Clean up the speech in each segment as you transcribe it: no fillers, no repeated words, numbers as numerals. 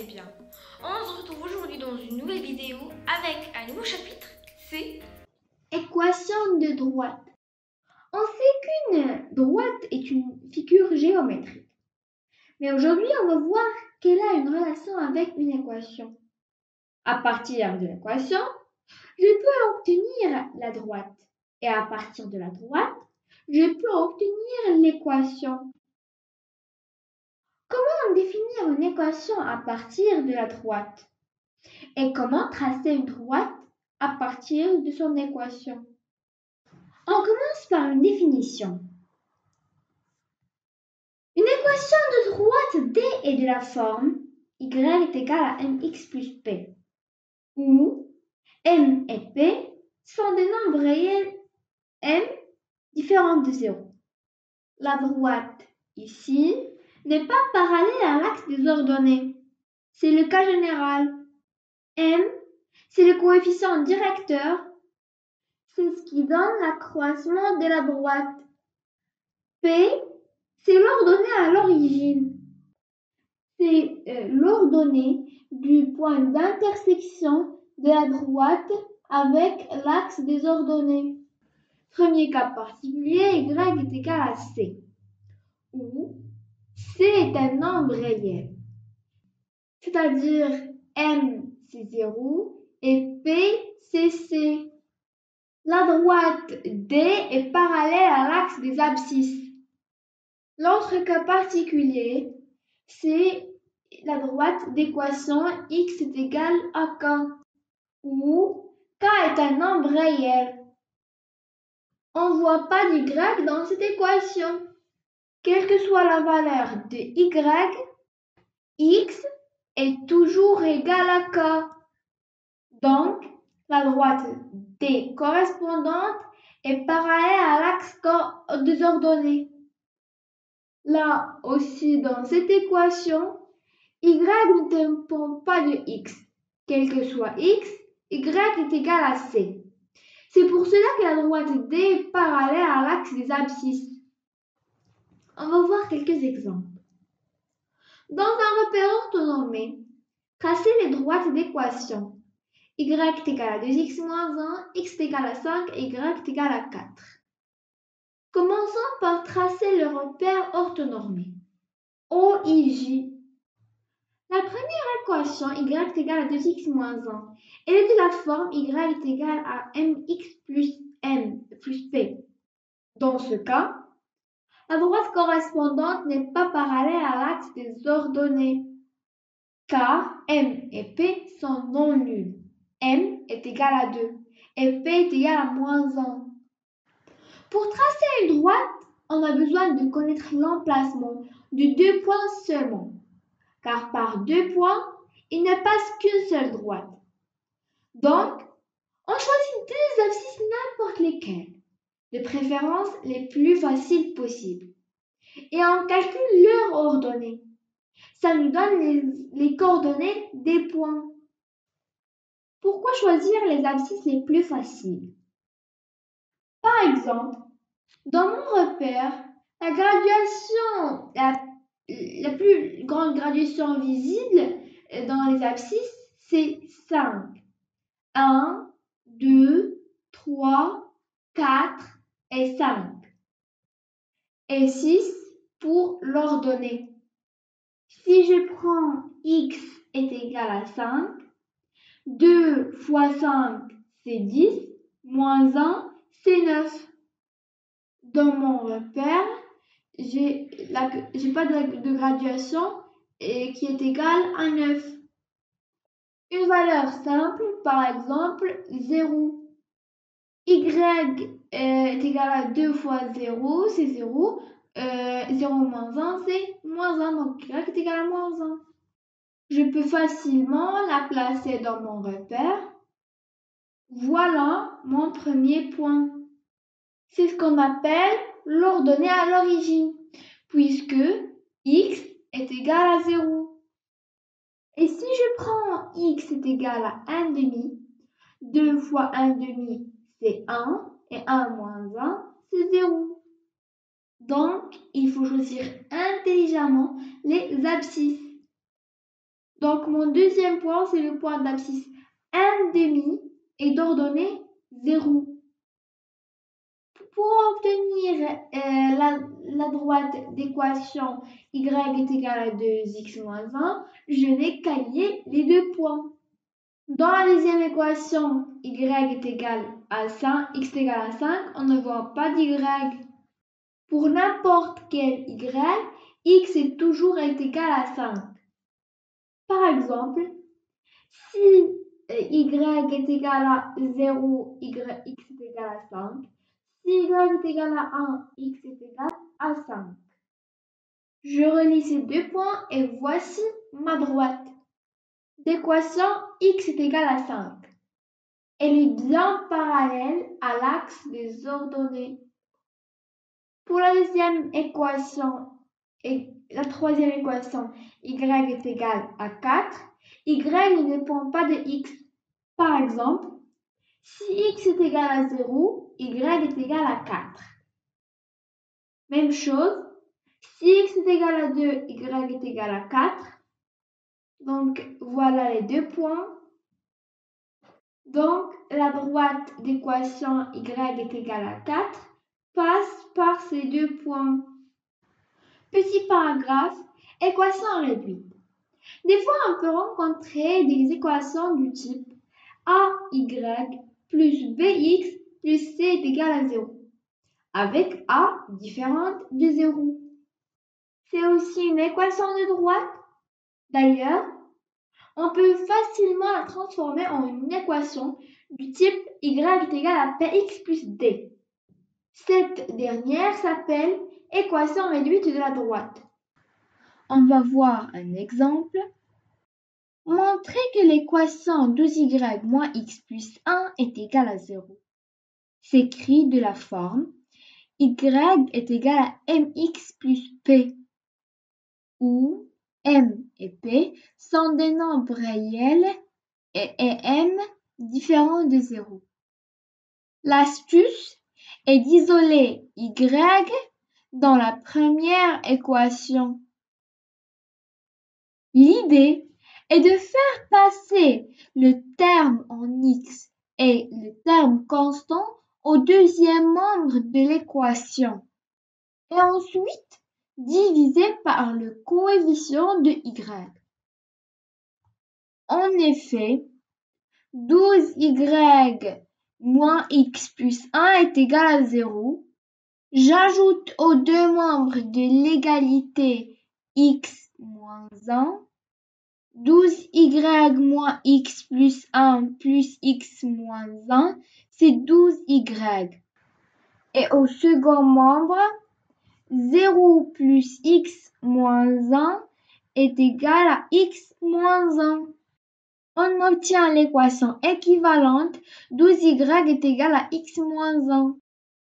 allez bien. On se retrouve aujourd'hui dans une nouvelle vidéo avec un nouveau chapitre, c'est Équation de droite. On sait qu'une droite est une figure géométrique. Mais aujourd'hui, on va voir qu'elle a une relation avec une équation. À partir de l'équation, je peux obtenir la droite. Et à partir de la droite, je peux obtenir l'équation. Comment définir une équation à partir de la droite? Et comment tracer une droite à partir de son équation? On commence par une définition. Une équation de droite D est de la forme y est égal à mx plus p, où m et p sont des nombres réels m différents de 0. La droite, ici, n'est pas parallèle à l'axe des ordonnées. C'est le cas général. M, c'est le coefficient directeur. C'est ce qui donne l'accroissement de la droite. P, c'est l'ordonnée à l'origine. C'est l'ordonnée du point d'intersection de la droite avec l'axe des ordonnées. Premier cas particulier, y est égal à c, où c est un nombre réel, c'est-à-dire m c'est 0 et p c'est c. La droite D est parallèle à l'axe des abscisses. L'autre cas particulier, c'est la droite d'équation x est égal à k, où k est un nombre réel. On ne voit pas d'y dans cette équation. Quelle que soit la valeur de y, x est toujours égal à k. Donc, la droite D correspondante est parallèle à l'axe des ordonnées. Là aussi, dans cette équation, y ne dépend pas de x. Quel que soit x, y est égal à c. C'est pour cela que la droite D est parallèle à l'axe des abscisses. On va voir quelques exemples. Dans un repère orthonormé, tracez les droites d'équation. Y est égal à 2x moins 1, x est égal à 5 et y est égal à 4. Commençons par tracer le repère orthonormé. OIJ. La première équation, y est égal à 2x moins 1, elle est de la forme y est égal à mx plus m plus p. Dans ce cas, la droite correspondante n'est pas parallèle à l'axe des ordonnées, car m et p sont non nuls. M est égal à 2 et p est égal à moins 1. Pour tracer une droite, on a besoin de connaître l'emplacement de 2 points seulement, car par 2 points, il ne passe qu'une seule droite. Donc, on choisit 2 abscisses n'importe lesquelles, de préférence les plus faciles possibles, et on calcule leur ordonnée. Ça nous donne les coordonnées des points. Pourquoi choisir les abscisses les plus faciles? Par exemple, dans mon repère, la plus grande graduation visible dans les abscisses, c'est 5. 1, 2, 3, 4 et 5. Et 6 pour l'ordonnée. Si je prends x est égal à 5, 2 fois 5 c'est 10, moins 1 c'est 9. Dans mon repère, j'ai pas de graduation qui est égale à 9. Une valeur simple, par exemple 0. Y est égal à 2 fois 0, c'est 0. 0 moins 1, c'est moins 1, donc y est égal à moins 1. Je peux facilement la placer dans mon repère. Voilà mon premier point. C'est ce qu'on appelle l'ordonnée à l'origine, puisque x est égal à 0. Et si je prends x est égal à 1 demi, 2 fois 1 demi c'est 1, et 1 moins 1 c'est 0. Donc, il faut choisir intelligemment les abscisses. Donc mon deuxième point, c'est le point d'abscisse 1/2 et d'ordonnée 0. Pour obtenir la droite d'équation y est égale à 2x moins 1, je n'ai qu'à lier les deux points. Dans la deuxième équation, y est égal à 5, x est égal à 5, on ne voit pas d'y. Pour n'importe quel y, x est toujours égal à 5. Par exemple, si y est égal à 0, x est égal à 5. Si y est égal à 1, x est égal à 5. Je relie ces deux points et voici ma droite d'équation x est égal à 5. Elle est bien parallèle à l'axe des ordonnées. Pour la deuxième équation et la troisième équation, y est égal à 4, y ne dépend pas de x. Par exemple, si x est égal à 0, y est égal à 4. Même chose, si x est égal à 2, y est égal à 4. Donc, voilà les deux points. Donc, la droite d'équation y est égale à 4 passe par ces deux points. Petit paragraphe, équation réduite. Des fois, on peut rencontrer des équations du type AY plus BX plus C est égal à 0, avec A différente de 0. C'est aussi une équation de droite. D'ailleurs, on peut facilement la transformer en une équation du type y est égal à px plus d. Cette dernière s'appelle équation réduite de la droite. On va voir un exemple. Montrer que l'équation 12y moins x plus 1 est égale à 0. S'écrit de la forme y est égal à mx plus p, où m et p sont des nombres réels et m différents de 0. L'astuce est d'isoler y dans la première équation. L'idée est de faire passer le terme en x et le terme constant au deuxième membre de l'équation et ensuite diviser par le coefficient de y. En effet, 12y moins x plus 1 est égal à 0. J'ajoute aux deux membres de l'égalité x moins 1, 12y moins x plus 1 plus x moins 1, c'est 12y. Et au second membre, 0 plus x moins 1 est égal à x moins 1. On obtient l'équation équivalente 12y est égal à x moins 1.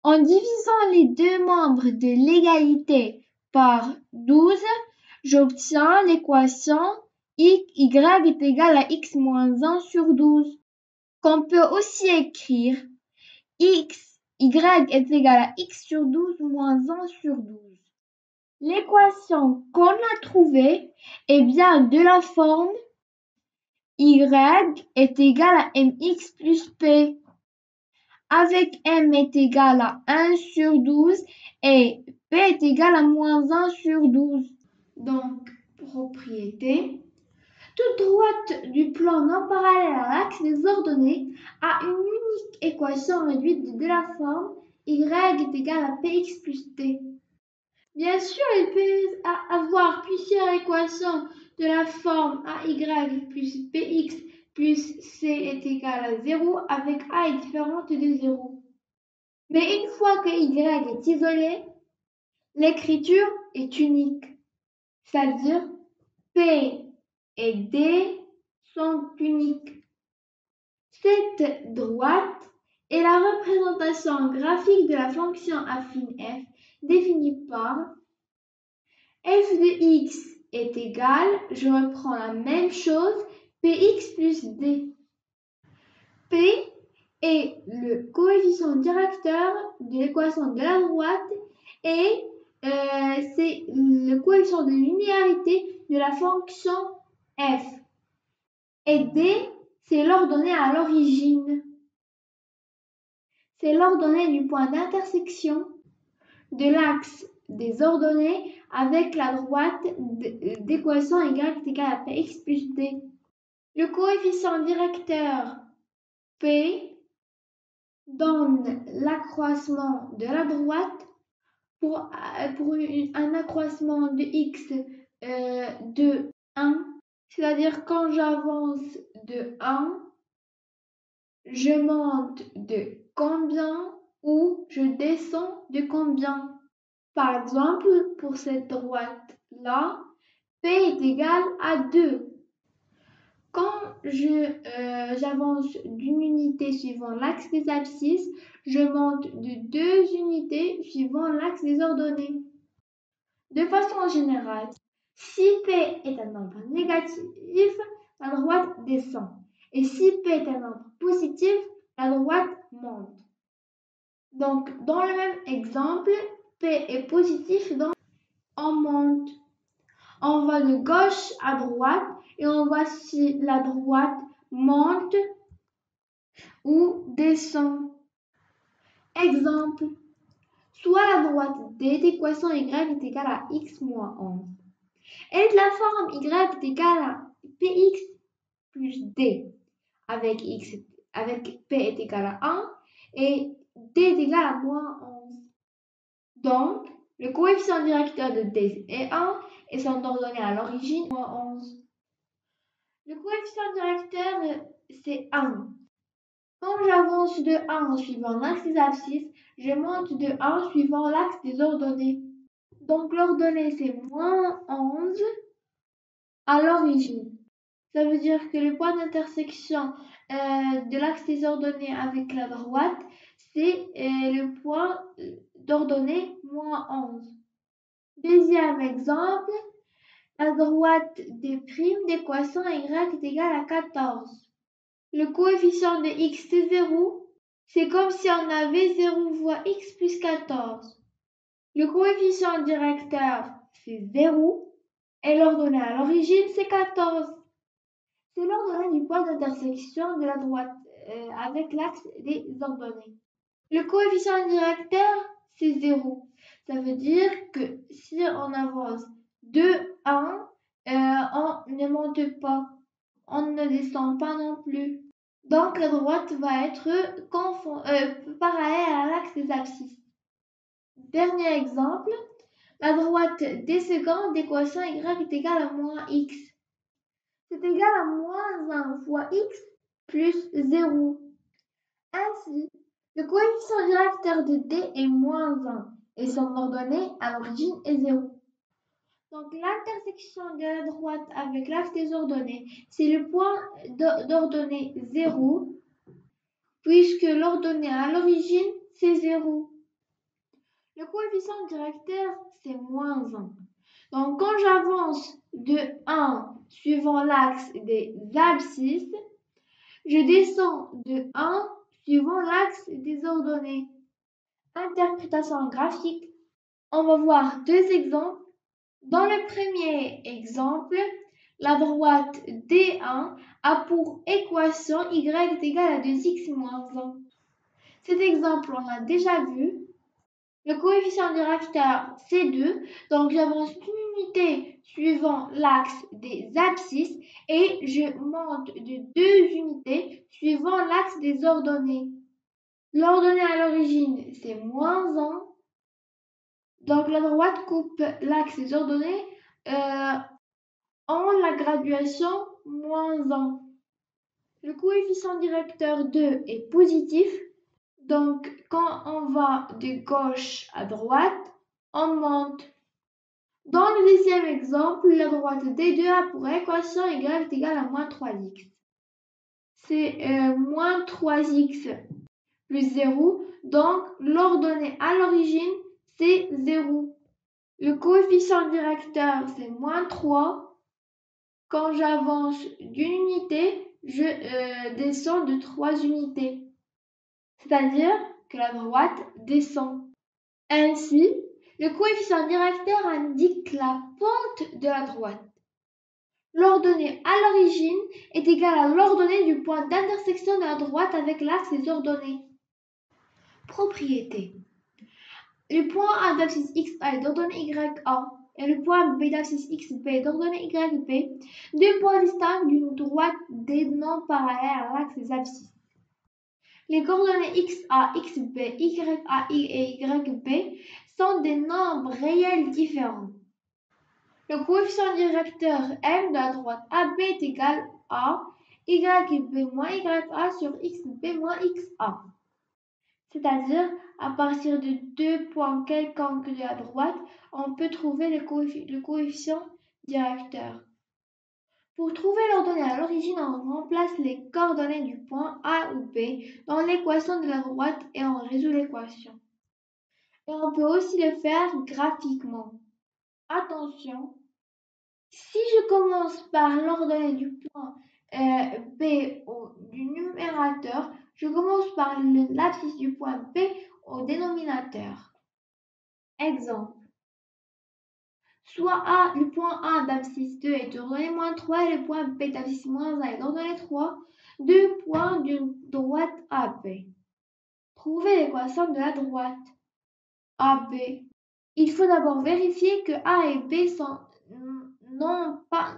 En divisant les deux membres de l'égalité par 12, j'obtiens l'équation y est égal à x moins 1 sur 12, qu'on peut aussi écrire y est égal à x sur 12 moins 1 sur 12. L'équation qu'on a trouvée est bien de la forme y est égal à mx plus p, avec m est égal à 1 sur 12 et p est égal à moins 1 sur 12. Donc, propriété. Toute droite du plan non parallèle à l'axe des ordonnées a une unique équation réduite de la forme y est égal à px plus d. Bien sûr, il peut avoir plusieurs équations de la forme AY plus BX plus C est égal à 0 avec A est différente de 0. Mais une fois que Y est isolé, l'écriture est unique, c'est-à-dire P et D sont uniques. Cette droite est la représentation graphique de la fonction affine f définie par f de x est égal, je reprends la même chose, px plus d. P est le coefficient directeur de l'équation de la droite et c'est le coefficient de linéarité de la fonction f. Et D, c'est l'ordonnée à l'origine. C'est l'ordonnée du point d'intersection de l'axe des ordonnées avec la droite d'équation y est égale à px plus d. Le coefficient directeur p donne l'accroissement de la droite pour un accroissement de x de 1, c'est-à-dire quand j'avance de 1, je monte de combien ou je descends de combien. Par exemple, pour cette droite-là, P est égal à 2. Quand j'avance d'une unité suivant l'axe des abscisses, je monte de 2 unités suivant l'axe des ordonnées. De façon générale, si P est un nombre négatif, la droite descend. Et si P est un nombre positif, la droite monte. Donc, dans le même exemple, P est positif, donc on monte. On va de gauche à droite et on voit si la droite monte ou descend. Exemple, soit la droite D d'équation y est égale à x moins 11. Elle est de la forme y est égale à px plus d, avec p est égal à 1 et d est égal à moins 11. Donc, le coefficient directeur de d est 1 et son ordonnée à l'origine moins 11. Le coefficient directeur, c'est 1. Quand j'avance de 1 suivant l'axe des abscisses, je monte de 1 suivant l'axe des ordonnées. Donc l'ordonnée, c'est moins 11 à l'origine. Ça veut dire que le point d'intersection de l'axe des ordonnées avec la droite, c'est le point d'ordonnée moins 11. Deuxième exemple, la droite des primes d'équation y est égale à 14. Le coefficient de x, c'est 0. C'est comme si on avait 0 fois x plus 14. Le coefficient directeur, c'est 0. Et l'ordonnée à l'origine, c'est 14. C'est l'ordonnée du point d'intersection de la droite avec l'axe des ordonnées. Le coefficient directeur, c'est 0. Ça veut dire que si on avance de 1, on ne monte pas. On ne descend pas non plus. Donc la droite va être parallèle à l'axe des abscisses. Dernier exemple, la droite des secondes d'équation y est égale à moins x. C'est égal à moins 1 fois x plus 0. Ainsi, le coefficient directeur de d est moins 1 et son ordonnée à l'origine est 0. Donc l'intersection de la droite avec l'axe des ordonnées, c'est le point d'ordonnée 0, puisque l'ordonnée à l'origine, c'est 0. Le coefficient directeur, c'est moins 1. Donc quand j'avance de 1 suivant l'axe des abscisses, je descends de 1 suivant l'axe des ordonnées. Interprétation graphique, on va voir deux exemples. Dans le premier exemple, la droite D1 a pour équation y est égale à 2x moins 1. Cet exemple, on l'a déjà vu. Le coefficient directeur, c'est 2, donc j'avance une unité suivant l'axe des abscisses et je monte de 2 unités suivant l'axe des ordonnées. L'ordonnée à l'origine, c'est moins 1. Donc la droite coupe l'axe des ordonnées en la graduation moins 1. Le coefficient directeur 2 est positif. Donc quand on va de gauche à droite, on monte. Dans le deuxième exemple, la droite D2 a pour équation y est égale à moins 3x. C'est moins 3x plus 0. Donc l'ordonnée à l'origine, c'est 0. Le coefficient directeur, c'est moins 3. Quand j'avance d'une unité, je descends de 3 unités. C'est-à-dire que la droite descend. Ainsi, le coefficient directeur indique la pente de la droite. L'ordonnée à l'origine est égale à l'ordonnée du point d'intersection de la droite avec l'axe des ordonnées. Propriété. Le point A d'abscisse XA est d'ordonnée YA et le point B d'abscisse XB est d'ordonnée YB, deux points distincts d'une droite des non parallèles à l'axe des abscisses. Les coordonnées XA, XB, YA et YB sont des nombres réels différents. Le coefficient directeur M de la droite AB est égal à YB moins YA sur XB moins XA. C'est-à-dire, à partir de deux points quelconques de la droite, on peut trouver le coefficient directeur. Pour trouver l'ordonnée à l'origine, on remplace les coordonnées du point A ou B dans l'équation de la droite et on résout l'équation. Et on peut aussi le faire graphiquement. Attention, si je commence par l'ordonnée du point B du numérateur, je commence par l'abscisse du point B au dénominateur. Exemple. Soit le point A d'abscisse 2 est d'ordonnée moins 3 et le point B d'abscisse moins 1 est d'ordonnée 3, deux points d'une droite AB. Trouvez l'équation de la droite AB. Il faut d'abord vérifier que A et B n'ont pas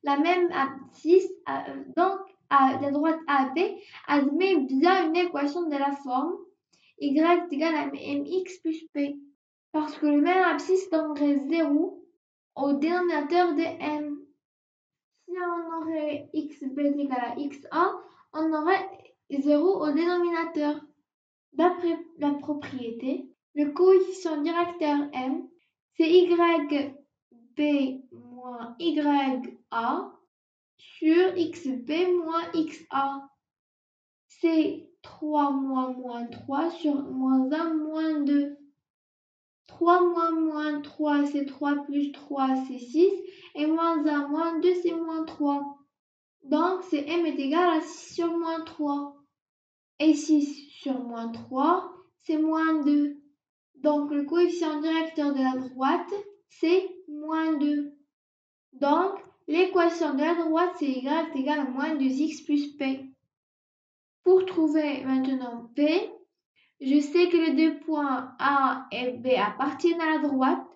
la même abscisse, donc la droite AB admet bien une équation de la forme y est égal à mx plus p, parce que le même abscisse donnerait 0 au dénominateur de m. Si on aurait xb égal à xa, on aurait 0 au dénominateur. D'après la propriété, le coefficient directeur m, c'est yb moins ya sur xb moins xa. C'est 3 moins 3 sur moins 1 moins 2. 3 moins 3, c'est 3 plus 3, c'est 6. Et moins 1 moins 2, c'est moins 3. Donc, c'est m est égal à 6 sur moins 3. Et 6 sur moins 3, c'est moins 2. Donc, le coefficient directeur de la droite, c'est moins 2. Donc, l'équation de la droite, c'est y est égal à moins 2x plus p. Pour trouver maintenant p, je sais que les deux points A et B appartiennent à la droite.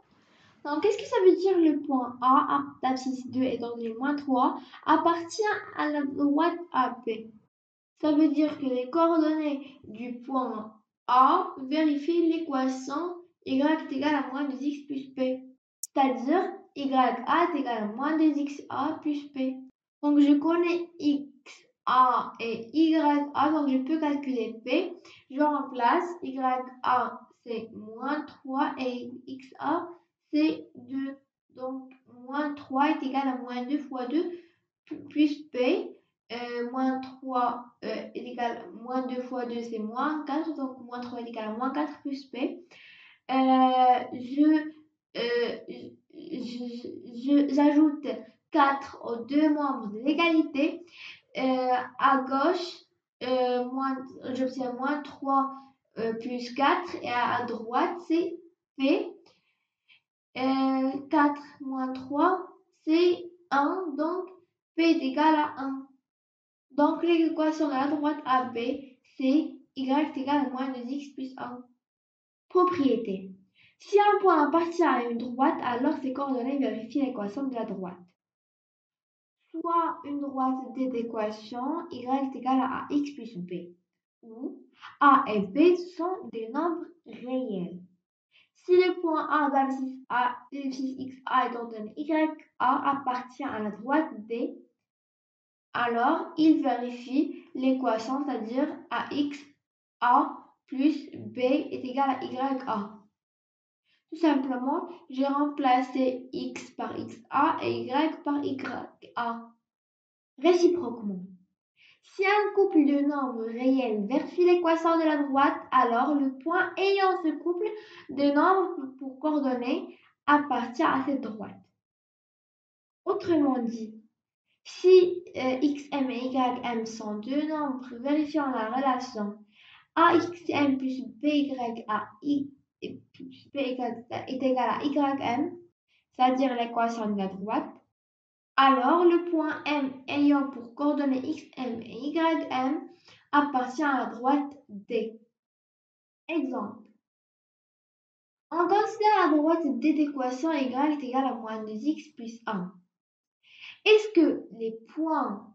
Donc, qu'est-ce que ça veut dire le point A d'abscisse 2 et d'ordonnée moins 3 appartient à la droite AB? Ça veut dire que les coordonnées du point A vérifient l'équation y est égal à moins 2x plus p. C'est-à-dire ya est égal à moins 2xa plus p. Donc, je connais xa et ya, donc je peux calculer p. Je remplace ya, c'est moins 3 et xa, c'est 2. Donc, moins 3 est égal à moins 2 fois 2 plus p. Moins 3 est égal à moins 2 fois 2, c'est moins 4. Donc, moins 3 est égal à moins 4 plus p. J'ajoute 4 aux deux membres de l'égalité. À gauche, j'obtiens moins 3 plus 4 et à droite, c'est P. 4 moins 3, c'est 1, donc P est égal à 1. Donc l'équation de la droite AB, c'est y est égal à moins 2x plus 1. Propriété. Si un point appartient à une droite, alors ses coordonnées vérifient l'équation de la droite. Soit une droite des équations y est égal à ax plus b, où a et b sont des nombres réels. Si le point A d'abscisse XA est ordonnée YA appartient à la droite D, alors il vérifie l'équation, c'est-à-dire AX A plus B est égal à YA. Tout simplement, j'ai remplacé X par XA et Y par YA. Réciproquement. Si un couple de nombres réels vérifie l'équation de la droite, alors le point ayant ce couple de nombres pour coordonnées appartient à cette droite. Autrement dit, si xm et ym sont deux nombres vérifiant la relation axm plus bya plus b est égal à ym, c'est-à-dire l'équation de la droite, alors le point M ayant pour coordonnées xm et ym appartient à la droite D. Exemple. On considère la droite D d'équation y est égale à moins 2x plus 1. Est-ce que les points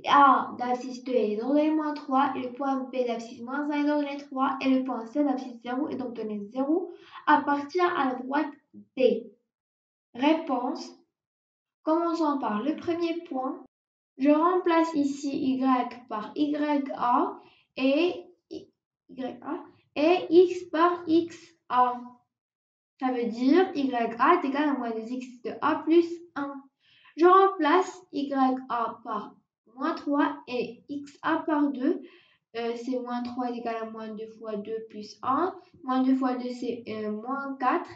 A d'abscisse 2 est donné moins 3 et le point B d'abscisse moins 1 est donné 3 et le point C d'abscisse 0 est donc donné 0 appartient à la droite D? Réponse. Commençons par le premier point. Je remplace ici y par ya et x par xa. Ça veut dire ya est égal à moins 2x de a plus 1. Je remplace ya par moins 3 et xa par 2. C'est moins 3 est égal à moins 2 fois 2 plus 1. Moins 2 fois 2, c'est moins 4.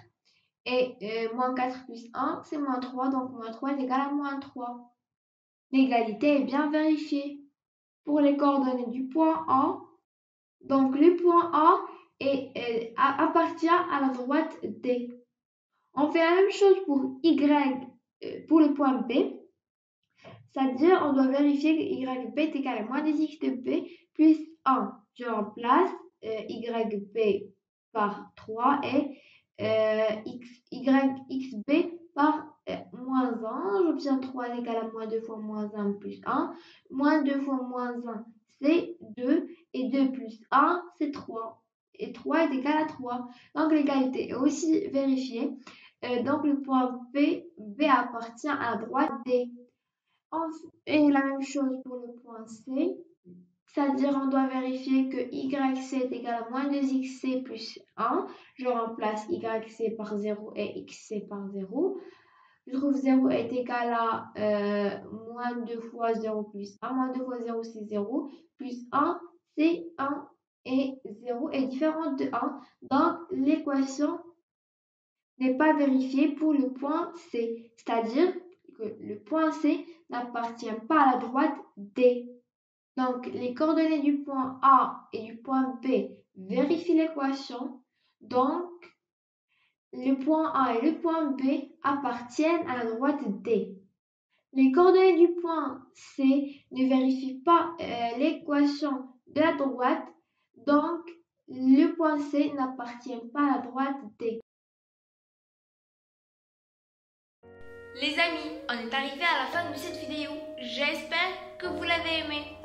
Et moins 4 plus 1, c'est moins 3. Donc moins 3 est égal à moins 3. L'égalité est bien vérifiée. Pour les coordonnées du point A, donc le point A appartient à la droite D. On fait la même chose pour Y, pour le point B. C'est-à-dire, on doit vérifier que YB est égal à moins 2x de B plus 1. Je remplace YB par 3 et YXB par moins 1. J'obtiens 3 égal à moins 2 fois moins 1 plus 1. Moins 2 fois moins 1, c'est 2. Et 2 plus 1, c'est 3. Et 3 est égal à 3. Donc l'égalité est aussi vérifiée. Donc le point B appartient à la droite D. Et la même chose pour le point C. C'est-à-dire, on doit vérifier que YC est égal à moins 2XC plus 1. Je remplace YC par 0 et XC par 0. Je trouve 0 est égal à moins 2 fois 0 plus 1. Moins 2 fois 0, c'est 0. Plus 1, c'est 1. Et 0 est différent de 1. Donc, l'équation n'est pas vérifiée pour le point C. C'est-à-dire que le point C n'appartient pas à la droite D. Donc, les coordonnées du point A et du point B vérifient l'équation. Donc, le point A et le point B appartiennent à la droite D. Les coordonnées du point C ne vérifient pas l'équation de la droite. Donc, le point C n'appartient pas à la droite D. Les amis, on est arrivé à la fin de cette vidéo. J'espère que vous l'avez aimée.